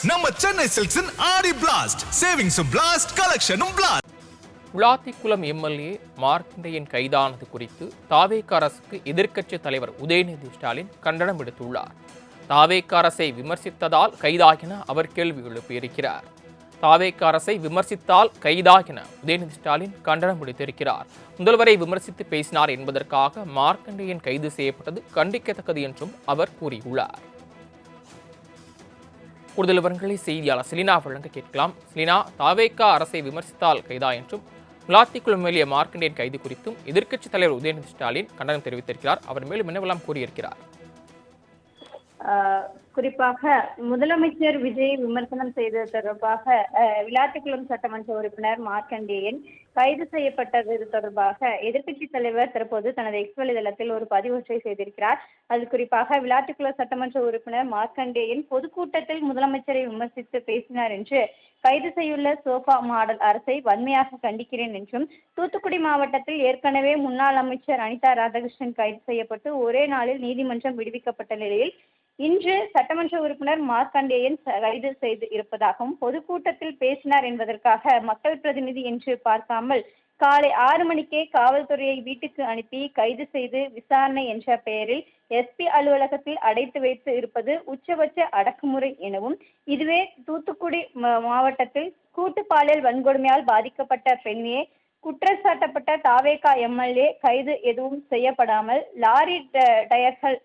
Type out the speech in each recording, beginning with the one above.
நம்ம சென்னை சில்க்ஸின் ஆடி பிளாஸ்ட் சேவிங்ஸும் பிளாஸ்ட் கலெக்ஷனும் பிளாஸ்ட். விளாத்திக்குளம் எம்எல்ஏ மார்க்கண்டேயன் கைதானது குறித்து தாவேக அரசுக்கு எதிர்க்கட்சித் தலைவர் உதயநிதி ஸ்டாலின் கண்டனம் விடுத்துள்ளார். தாவேக அரசை விமர்சித்ததால் கைதாகின அவர் கேள்வி எழுப்பியிருக்கிறார். தாவேக அரசை விமர்சித்தால் கைதாகின உதயநிதி ஸ்டாலின் கண்டனம் விடுத்திருக்கிறார். முதல்வரை விமர்சித்து பேசினார் என்பதற்காக மார்க்கண்டேயன் கைது செய்யப்பட்டது கண்டிக்கத்தக்கது என்றும் அவர் கூறியுள்ளார். கூடுதல் விவரங்களை செய்தியாளர் செலினா வழங்க கேட்கலாம். செலினா, தாவேக அரசை விமர்சித்தால் கைதா என்றும் விளாத்திக்குளம் எம்எல்ஏ மார்க்கண்டேயன் கைது குறித்தும் எதிர்க்கட்சித் தலைவர் உதயநிதி ஸ்டாலின் கண்டனம் தெரிவித்திருக்கிறார். அவர் மேலும் என்னவெல்லாம் கூறியிருக்கிறார்? குறிப்பாக முதலமைச்சர் விஜய் விமர்சனம் செய்தது தொடர்பாக விளாத்திக்குளம் சட்டமன்ற உறுப்பினர் மார்க்கண்டேயன் கைது செய்யப்பட்டது தொடர்பாக எதிர்க்கட்சி தலைவர் தற்போது தனது எக்ஸ் வலைதளத்தில் ஒரு பதிவொன்றை செய்திருக்கிறார். அது குறிப்பாக விளாத்திக்குளம் சட்டமன்ற உறுப்பினர் மார்க்கண்டேயன் பொதுக்கூட்டத்தில் முதலமைச்சரை விமர்சித்து பேசினார் என்று கைது செய்துள்ள சோஃபா மாடல் அரசை வன்மையாக கண்டிக்கிறேன் என்றும், தூத்துக்குடி மாவட்டத்தில் ஏற்கனவே முன்னாள் அமைச்சர் அனிதா ராதாகிருஷ்ணன் கைது செய்யப்பட்டு ஒரே நாளில் நீதிமன்றம் விடுவிக்கப்பட்ட நிலையில் இன்று சட்டமன்ற உறுப்பினர் மார்க்கண்டேயன் கைது செய்து இருப்பதாகவும், பொதுக்கூட்டத்தில் பேசினார் என்பதற்காக மக்கள் பிரதிநிதி என்று பார்க்காமல் காலை 6 மணிக்கே காவல்துறையை வீட்டுக்கு அனுப்பி கைது செய்து விசாரணை என்ற பெயரில் எஸ்பி அலுவலகத்தில் அடைத்து வைத்து இருப்பது உச்சபட்ச அடக்குமுறை எனவும், இதுவே தூத்துக்குடி மாவட்டத்தில் கூட்டு பாலியல் வன்கொடுமையால் பாதிக்கப்பட்ட பெண்ணையே குற்றச்சாட்டப்பட்ட தாவேக எம்எல்ஏ கைது எதுவும் செய்யப்படாமல் லாரி டயர்கள்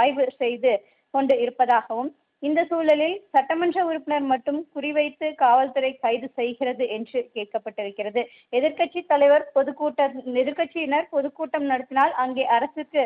ஆய்வு செய்து கொண்டு இருப்பதாகவும், இந்த சூழலில் சட்டமன்ற உறுப்பினர் மட்டும் குறிவைத்து காவல்துறை கைது செய்கிறது என்று கேட்கப்பட்டிருக்கிறது. எதிர்க்கட்சியினர் பொதுக்கூட்டம் நடத்தினால் அங்கே அரசுக்கு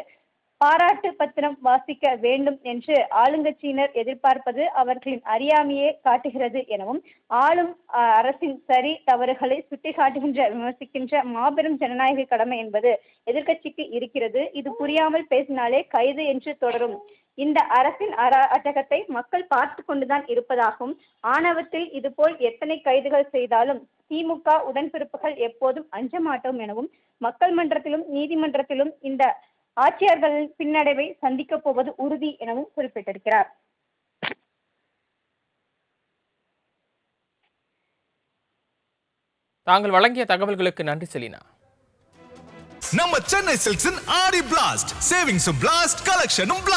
பாராட்டு பத்திரம் வாசிக்க வேண்டும் என்று ஆளுங்கட்சியினர் எதிர்பார்ப்பது அவர்களின் அறியாமையே காட்டுகிறது எனவும், ஆளும் அரசின் சரி தவறுகளை சுட்டிக்காட்டுகின்ற விமர்சிக்கின்ற மாபெரும் ஜனநாயக கடமை என்பது எதிர்க்கட்சிக்கு இருக்கிறது. இது புரியாமல் பேசினாலே கைது என்று தொடரும் இந்த அரசின் அராஜகத்தை மக்கள் பார்த்து கொண்டுதான் இருப்பதாகவும், ஆணவத்தில் இதுபோல் எத்தனை கைதுகள் செய்தாலும் திமுக உடன்பிறப்புகள் எப்போதும் அஞ்ச மாட்டோம் எனவும், மக்கள் மன்றத்திலும் நீதிமன்றத்திலும் இந்த ஆட்சியர்களின் பின்னடைவை சந்திக்கப் போவது உறுதி எனவும் குறிப்பிட்டிருக்கிறார். தாங்கள் வழங்கிய தகவல்களுக்கு நன்றி செலினா. நம்ம சென்னை சில்க்ஸின் ஆடி பிளாஸ்ட் சேவிங்ஸும் பிளாஸ்ட் கலெக்ஷனும் பிளாஸ்ட்.